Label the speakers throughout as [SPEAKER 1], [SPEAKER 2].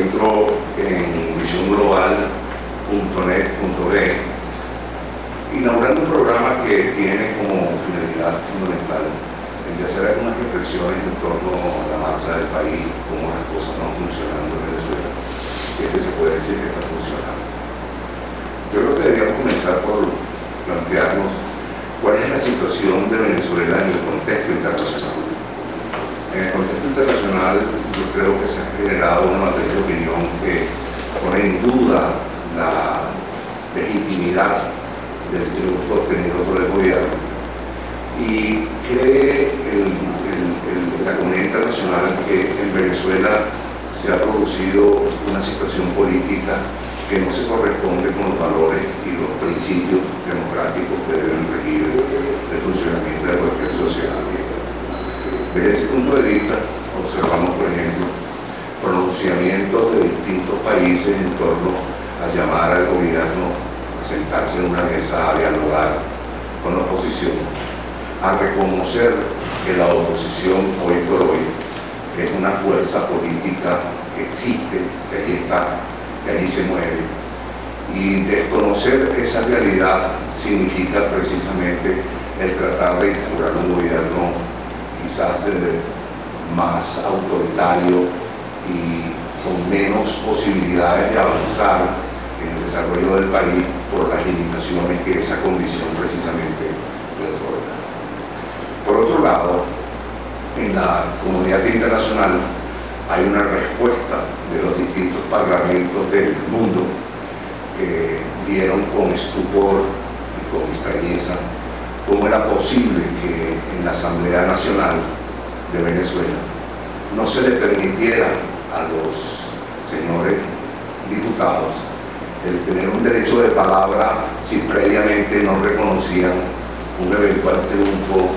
[SPEAKER 1] encuentro en visionglobal.net.be, inaugurando un programa que tiene como finalidad fundamental el de hacer algunas reflexiones en torno a la marcha del país, cómo las cosas van funcionando en Venezuela, y es que se puede decir que está funcionando. Yo creo que deberíamos comenzar por plantearnos cuál es la situación de Venezuela en el contexto internacional. En el contexto internacional, yo creo que se ha generado una matriz de opinión que pone en duda la legitimidad del triunfo obtenido por el gobierno y cree la comunidad internacional que en Venezuela se ha producido una situación política que no se corresponde con los valores y los principios democráticos que deben regir el funcionamiento de cualquier sociedad. Desde ese punto de vista, observamos, por ejemplo, pronunciamientos de distintos países en torno a llamar al gobierno a sentarse en una mesa a dialogar con la oposición, a reconocer que la oposición hoy por hoy es una fuerza política que existe, que ahí está, que allí se mueve. Y desconocer esa realidad significa precisamente el tratar de instaurar un gobierno quizás más autoritario y con menos posibilidades de avanzar en el desarrollo del país por las limitaciones que esa condición precisamente le otorga. Por otro lado, en la comunidad internacional hay una respuesta de los distintos parlamentos del mundo que vieron con estupor y con extrañeza cómo era posible que en la Asamblea Nacional de Venezuela no se le permitiera a los señores diputados el tener un derecho de palabra si previamente no reconocían un eventual triunfo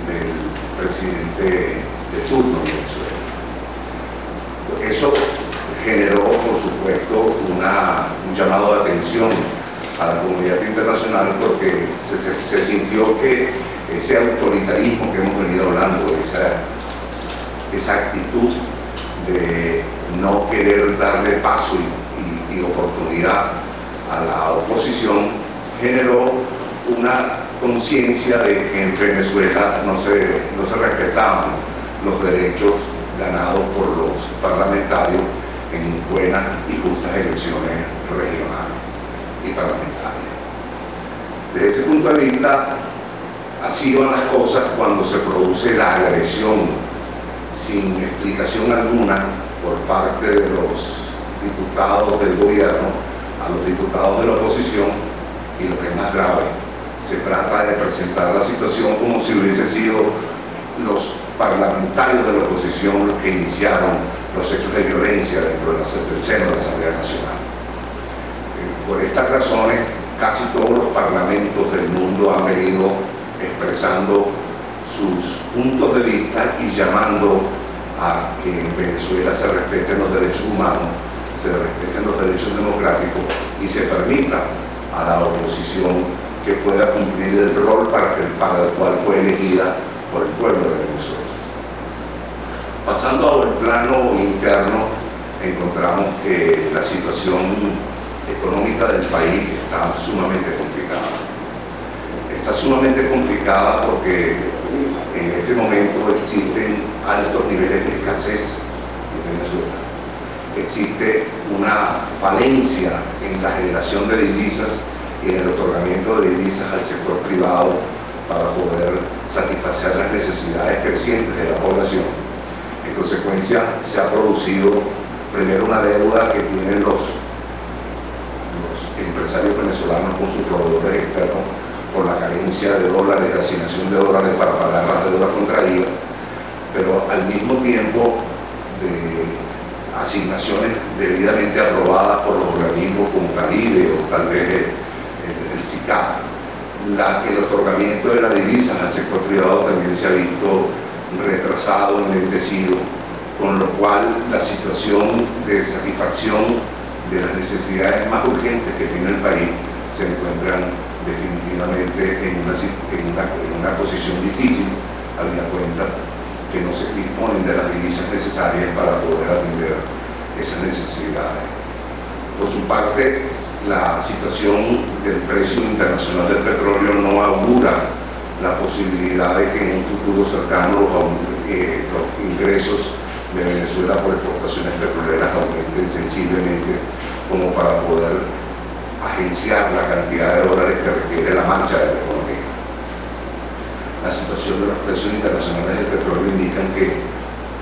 [SPEAKER 1] del presidente de turno en Venezuela. Eso generó, por supuesto, un llamado de atención a la comunidad internacional porque se sintió que ese autoritarismo que hemos venido hablando, esa actitud de no querer darle paso y oportunidad a la oposición, generó una conciencia de que en Venezuela no se respetaban los derechos ganados por los parlamentarios en buenas y justas elecciones regionales y parlamentarias. Desde ese punto de vista, así van las cosas cuando se produce la agresión sin explicación alguna por parte de los diputados del gobierno a los diputados de la oposición, y lo que es más grave, se trata de presentar la situación como si hubiese sido los parlamentarios de la oposición los que iniciaron los hechos de violencia dentro del seno de la Asamblea Nacional. Por estas razones, casi todos los parlamentos del mundo han venido expresando sus puntos de vista y llamando a que en Venezuela se respeten los derechos humanos, se respeten los derechos democráticos y se permita a la oposición que pueda cumplir el rol para el cual fue elegida por el pueblo de Venezuela. Pasando al plano interno, encontramos que la situación económica del país está sumamente complicada. Está sumamente complicada porque en este momento existen altos niveles de escasez en Venezuela. Existe una falencia en la generación de divisas y en el otorgamiento de divisas al sector privado para poder satisfacer las necesidades crecientes de la población. En consecuencia, se ha producido primero una deuda que tienen los empresarios venezolanos con sus proveedores externos por la carencia de dólares, de asignación de dólares para pagar las deudas contraídas, pero al mismo tiempo de asignaciones debidamente aprobadas por los organismos como Caribe o tal vez el SICAP. El otorgamiento de las divisas al sector privado también se ha visto retrasado, enlentecido, con lo cual la situación de satisfacción de las necesidades más urgentes que tiene el país se encuentran definitivamente en una posición difícil, habida cuenta que no se disponen de las divisas necesarias para poder atender esas necesidades. Por su parte, la situación del precio internacional del petróleo no augura la posibilidad de que en un futuro cercano los ingresos de Venezuela por exportaciones petroleras aumenten sensiblemente como para poder agenciar la cantidad de dólares que requiere la marcha de la economía. La situación de los precios internacionales del petróleo indican que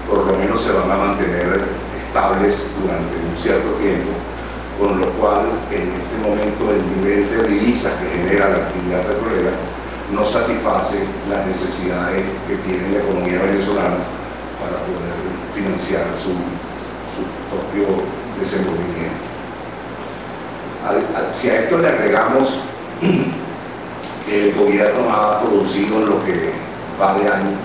[SPEAKER 1] por lo menos se van a mantener estables durante un cierto tiempo, con lo cual en este momento el nivel de divisas que genera la actividad petrolera no satisface las necesidades que tiene la economía venezolana para poder financiar su propio desenvolvimiento. Si a esto le agregamos que el gobierno ha producido en lo que va de año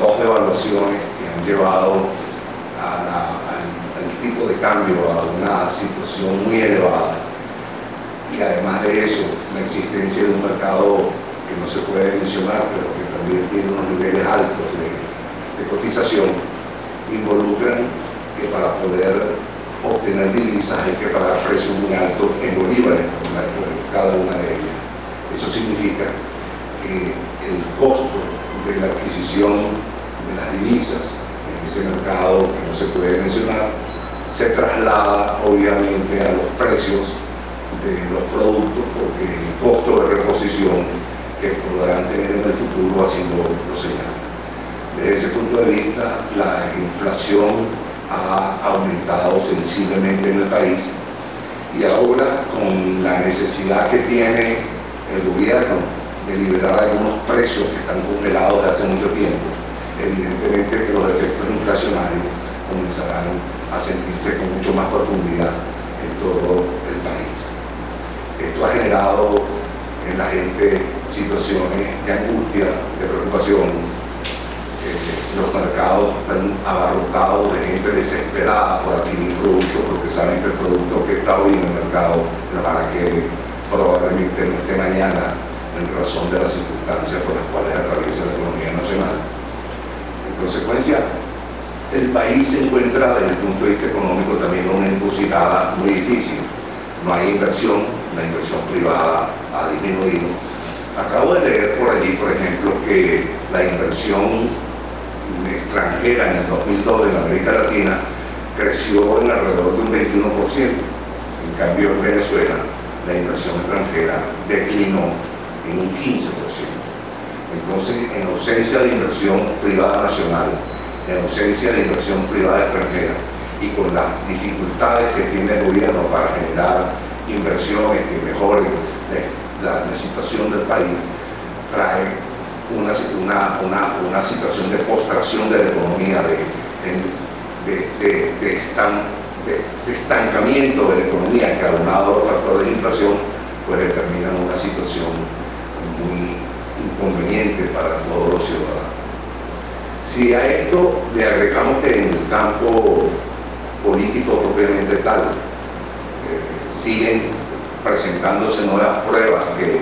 [SPEAKER 1] 2 devaluaciones que han llevado al tipo de cambio a una situación muy elevada, y además de eso la existencia de un mercado que no se puede mencionar pero que también tiene unos niveles altos de cotización, involucran que para poder obtener divisas hay que pagar precios muy altos en bolívares por cada una de ellas. Eso significa que el costo de la adquisición de las divisas en ese mercado que no se puede mencionar se traslada obviamente a los precios de los productos, porque el costo de reposición que podrán tener en el futuro así lo señala. Desde ese punto de vista, la inflación ha aumentado sensiblemente en el país, y ahora con la necesidad que tiene el gobierno de liberar algunos precios que están congelados desde hace mucho tiempo, evidentemente que los efectos inflacionarios comenzarán a sentirse con mucho más profundidad en todo el país. Esto ha generado en la gente situaciones de angustia, de preocupación. Los mercados están abarrotados de gente desesperada por adquirir productos, porque saben que el producto que está hoy en el mercado los hará que probablemente no esté mañana, en razón de las circunstancias por las cuales atraviesa la economía nacional. En consecuencia, el país se encuentra desde el punto de vista económico también en una encrucijada muy difícil. No hay inversión, la inversión privada ha disminuido. Acabo de leer por allí, por ejemplo, que la inversión extranjera en el 2002 en América Latina creció en alrededor de un 21%. En cambio, en Venezuela la inversión extranjera declinó en un 15%. Entonces, en ausencia de inversión privada nacional, en ausencia de inversión privada extranjera, y con las dificultades que tiene el gobierno para generar inversiones que mejoren la situación del país, trae una situación de postración de la economía, de estancamiento de la economía, que aunado a los factores de inflación, pues determinan una situación muy inconveniente para todos los ciudadanos. Si a esto le agregamos que en el campo político propiamente tal siguen presentándose nuevas pruebas que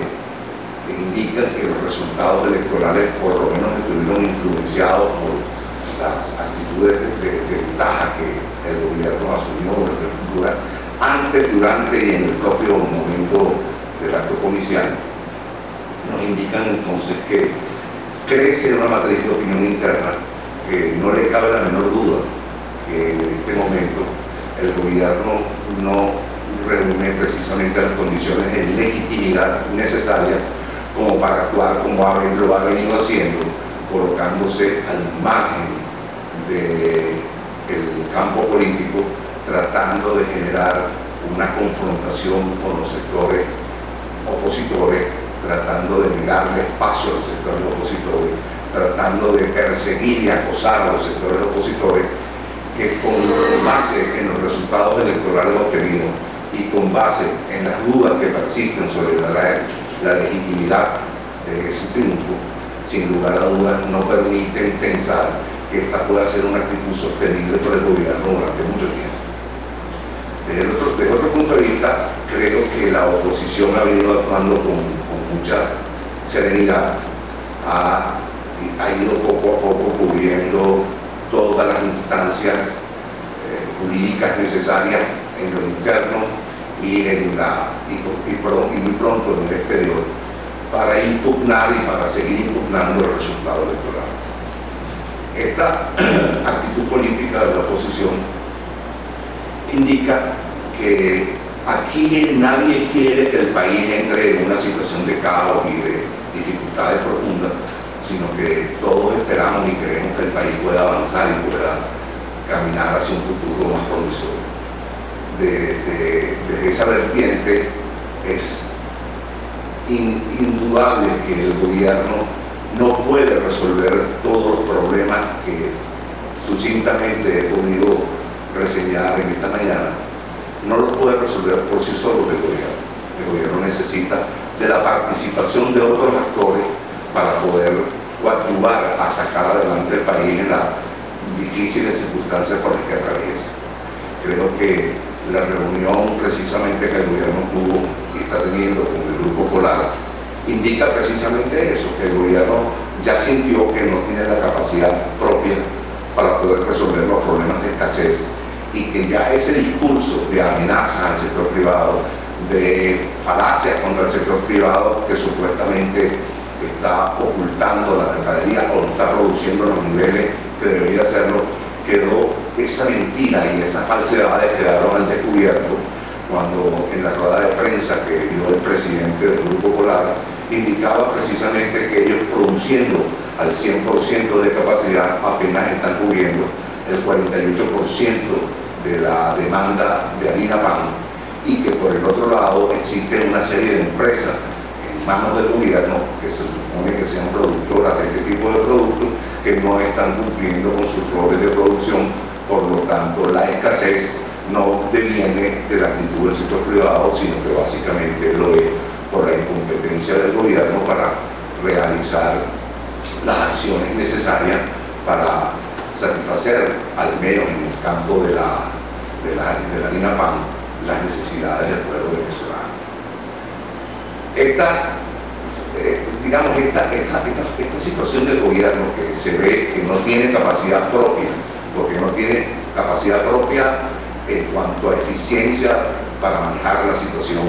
[SPEAKER 1] indican que los resultados electorales por lo menos estuvieron influenciados por las actitudes de ventaja que el gobierno asumió antes, durante y en el propio momento del acto comicial, nos indican entonces que crece una matriz de opinión interna que no le cabe la menor duda que en este momento el gobierno no reúne precisamente las condiciones de legitimidad necesarias como para actuar como lo ha venido haciendo, colocándose al margen del campo político, tratando de generar una confrontación con los sectores opositores, tratando de negarle espacio a los sectores opositores, tratando de perseguir y acosar a los sectores opositores, que con base en los resultados electorales obtenidos y con base en las dudas que persisten sobre la legitimidad de ese triunfo, sin lugar a dudas no permiten pensar que esta pueda ser una actitud sostenible por el gobierno durante mucho tiempo. Desde otro punto de vista, creo que la oposición ha venido actuando con mucha serenidad, ha ido poco a poco cubriendo todas las instancias jurídicas necesarias en lo interno y muy pronto en el exterior, para impugnar y para seguir impugnando el resultado electoral. Esta actitud política de la oposición indica que aquí nadie quiere que el país entre en una situación de caos y de dificultades profundas, sino que todos esperamos y creemos que el país pueda avanzar y pueda caminar hacia un futuro más promisorio. Desde esa vertiente es indudable que el gobierno no puede resolver todos los problemas que sucintamente he podido reseñar en esta mañana. No los puede resolver por sí solo el gobierno. El gobierno necesita de la participación de otros actores para poder coadyuvar a sacar adelante el país en las difíciles circunstancias por las que atraviesa. Creo que la reunión precisamente que el gobierno tuvo y está teniendo con el Grupo Polar indica precisamente eso, que el gobierno ya sintió que no tiene la capacidad propia para poder resolver los problemas de escasez y que ya ese discurso de amenaza al sector privado, de falacias contra el sector privado que supuestamente está ocultando la mercadería o no está produciendo los niveles que debería hacerlo, quedó esa mentira y esas falsedades quedaron al descubierto cuando en la rueda de prensa que dio el presidente del Grupo Polar indicaba precisamente que ellos produciendo al 100% de capacidad apenas están cubriendo el 48% de la demanda de harina pan y que por el otro lado existe una serie de empresas en manos del gobierno que se supone que sean productoras de este tipo de productos que no están cumpliendo con sus roles de producción, por lo tanto la escasez no deviene de la actitud del sector privado, sino que básicamente lo es por la incompetencia del gobierno para realizar las acciones necesarias para satisfacer, al menos en el campo de la harina pan, las necesidades del pueblo venezolano. Esta situación del gobierno que se ve que no tiene capacidad propia, porque no tiene capacidad propia en cuanto a eficiencia para manejar la situación,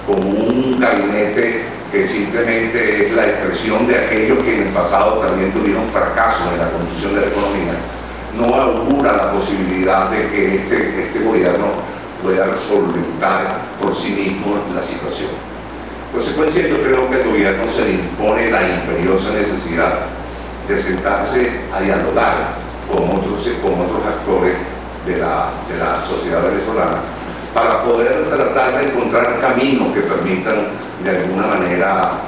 [SPEAKER 1] como un gabinete que simplemente es la expresión de aquellos que en el pasado también tuvieron fracasos en la construcción de la economía, no augura la posibilidad de que este gobierno pueda solventar por sí mismo la situación. En consecuencia, yo creo que el gobierno se le impone la imperiosa necesidad de sentarse a dialogar con otros actores de la sociedad venezolana para poder tratar de encontrar caminos que permitan de alguna manera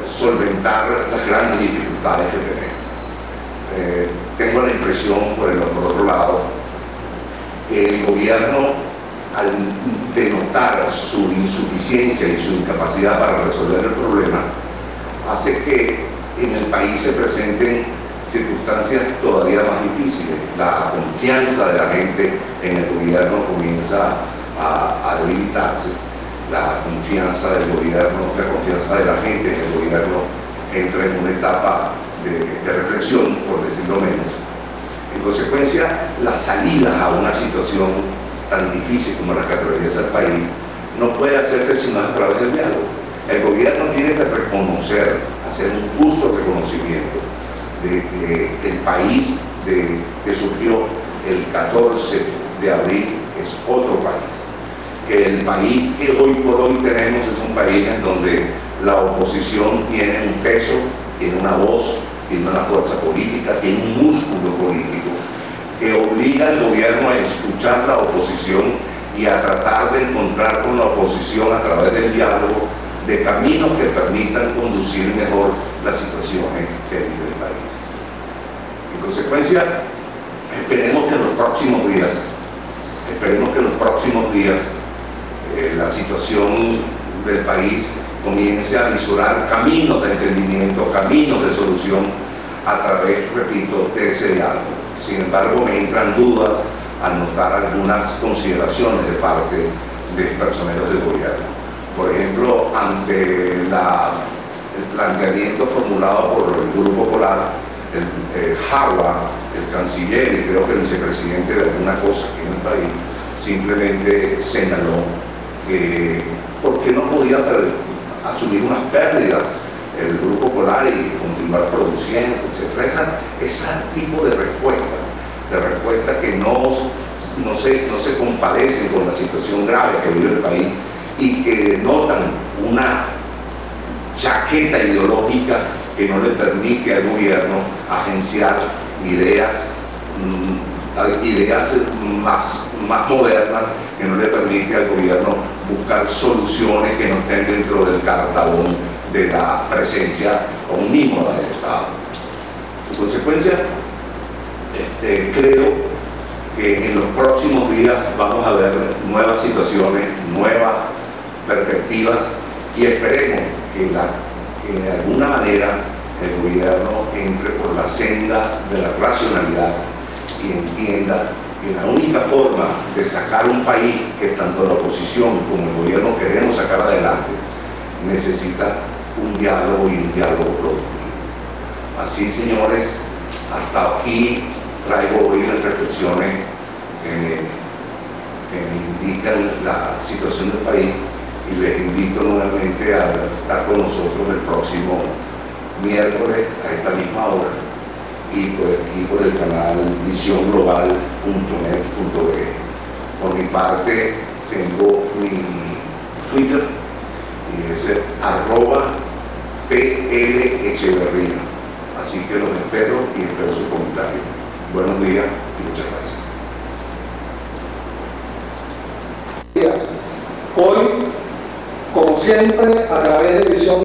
[SPEAKER 1] solventar las grandes dificultades que tenemos. Tengo la impresión, por otro lado, que el gobierno, al denotar su insuficiencia y su incapacidad para resolver el problema, hace que en el país se presenten circunstancias todavía más difíciles. La confianza de la gente en el gobierno comienza a debilitarse, la confianza del gobierno, la confianza de la gente en el gobierno entra en una etapa de reflexión, por decirlo menos. En consecuencia, la salida a una situación tan difícil como la que atraviesa el país no puede hacerse sino a través del diálogo. El gobierno tiene que reconocer, hacer un justo reconocimiento de que el país que surgió el 14 de abril es otro país, que el país que hoy por hoy tenemos es un país en donde la oposición tiene un peso, tiene una voz, tiene una fuerza política, tiene un músculo político que obliga al gobierno a escuchar la oposición y a tratar de encontrar con la oposición a través del diálogo de caminos que permitan conducir mejor las situaciones que vive el país. En consecuencia, esperemos que en los próximos días la situación del país comience a visualizar caminos de entendimiento, caminos de solución a través, repito, de ese diálogo. Sin embargo, me entran dudas al notar algunas consideraciones de parte de personeros del gobierno. Por ejemplo, ante el planteamiento formulado por el Grupo Polar, el JAGUA el canciller y creo que el vicepresidente de alguna cosa aquí en el país simplemente señaló que por qué no podía asumir unas pérdidas el Grupo Polar y continuar produciendo, etc. Ese tipo de respuesta que no se compadece con la situación grave que vive el país y que notan una chaqueta ideológica que no le permite al gobierno agenciar ideas más modernas, que no le permite al gobierno buscar soluciones que no estén dentro del cartabón de la presencia omnímoda del Estado. En consecuencia, creo que en los próximos días vamos a ver nuevas situaciones, nuevas perspectivas y esperemos que de alguna manera el gobierno entre por la senda de la racionalidad y entienda que la única forma de sacar un país que tanto la oposición como el gobierno queremos sacar adelante necesita un diálogo y un diálogo productivo. Así, señores, hasta aquí traigo hoy las reflexiones que me indican la situación del país y les invito nuevamente a estar con nosotros el próximo miércoles a esta misma hora y pues aquí por el canal visionglobal.net.be. Por mi parte tengo mi Twitter y es @PLEcheverría. Así que los espero y espero sus comentarios. Buenos días y muchas gracias.
[SPEAKER 2] Hoy, como siempre, agradecemos